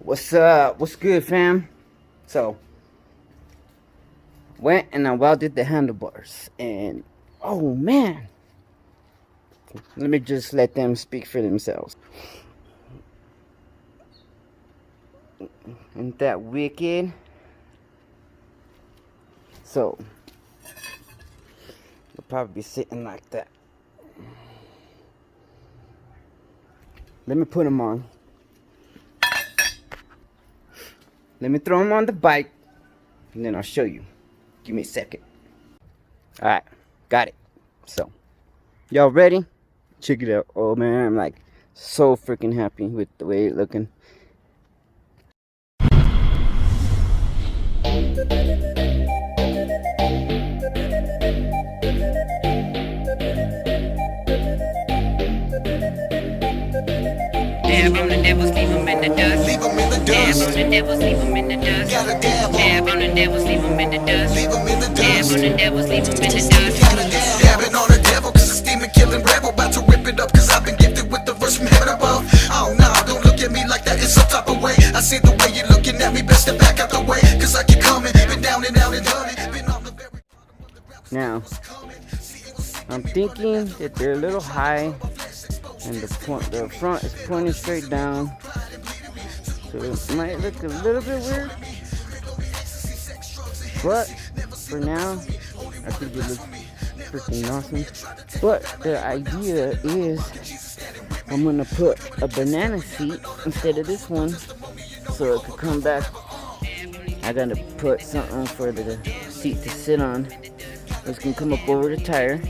What's up? What's good, fam? So, went and I welded the handlebars, and oh man, let me just let them speak for themselves. Ain't that wicked? So, you'll probably be sitting like that. Let me put them on. Let me throw them on the bike, and then I'll show you. Give me a second. Alright, got it. So, y'all ready? Check it out. Oh man, I'm like so freaking happy with the way it's looking. Dab on the devils, leave them in the dust. Leave them in the dust. Dab on the devils, leave them in the dust. Gotta dab on the devils, leave them in the dust. Leave them in the dust. Dab on the devils, leave them in the dust. Gotta dabbing on the devil, cause it's demon killing rebel. About to rip it up, cause I've been gifted with the verse from heaven above. Oh no, don't look at me like that, it's some type of way. I see the way you're looking at me, best to back out the way. Cause I keep coming, been down and out and done it. Been on the very Now, I'm thinking that they're a little high, and the front is pointing straight down, so it might look a little bit weird, but for now I think it looks freaking awesome. But the idea is I'm gonna put a banana seat instead of this one, so it could come back. I gotta put something for the seat to sit on. It's gonna come up over the tire.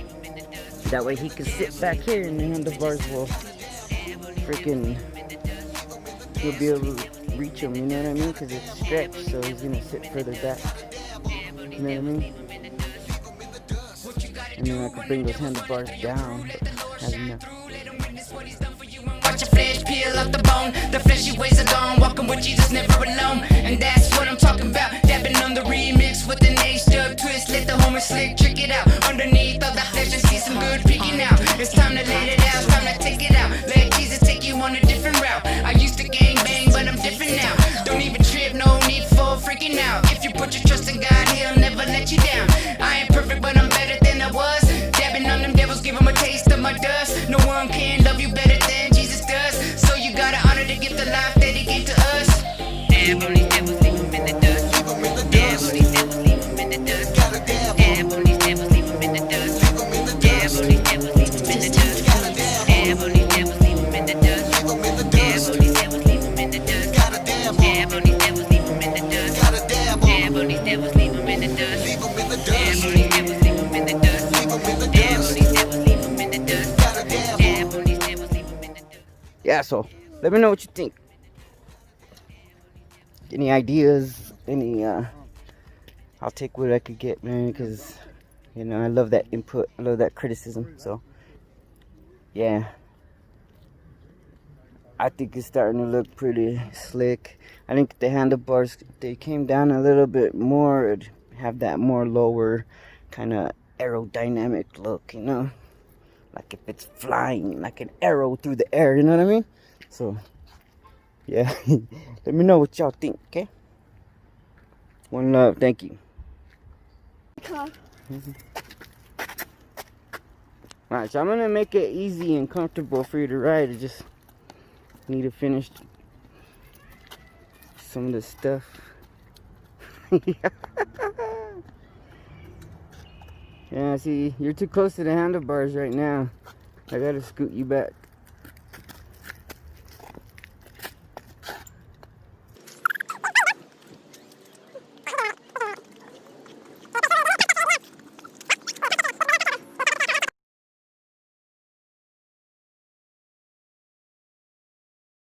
That way he can sit back here and the handlebars will freaking, he'll be able to reach him, you know what I mean? Because it's stretched, so he's gonna sit further back. You know what I mean? And then I can bring those handlebars down. Have enough. Watch your flesh peel off the bone. The fleshy ways are gone. Walking with Jesus, never alone. And that's what I'm talking about. Dabbing on the remix with an H-dub twist. Let the homer slick trick it out. Underneath all the flesh and see some good peeking out. It's time to let it out. It's time to take it out. Let Jesus take you on a different route. I used to gang bang, but I'm different now. Don't even trip, no need for freaking out. If you put your trust in God, He'll never let you down. I ain't perfect, but I'm better than I was. Dabbing on them devils, give them a taste of my dust. No one can love you better than Jesus does. So you gotta honor the gift of life that He gave to us. Dab on these devils, leave them in the dust. Dab on these devils, leave them in the dust. Dab on these devils, leave them in the dust. Dab on these devils, leave them in the dust. Dab on these devils, leave them in the dust. Dab on these devils, leave them in the dust. Dab on these devils, leave them in the dust. Dab on these devils, leave them in the dust. Dab on these devils, leave them in the dust. Dab on these devils, leave them in the dust. Dab on these devils, leave them in the dust. Yeah, so let me know what you think. Any ideas? I'll take what I could get, man, because you know I love that input. I love that criticism. So yeah, I think it's starting to look pretty slick. I think the handlebars, if they came down a little bit more, it'd have that more lower kind of aerodynamic look, you know, like if it's flying like an arrow through the air, you know what I mean? So yeah, let me know what y'all think, okay? One love, thank you. Alright, so I'm gonna make it easy and comfortable for you to ride. I just need to finish some of the stuff. Yeah, see, you're too close to the handlebars right now. I gotta scoot you back.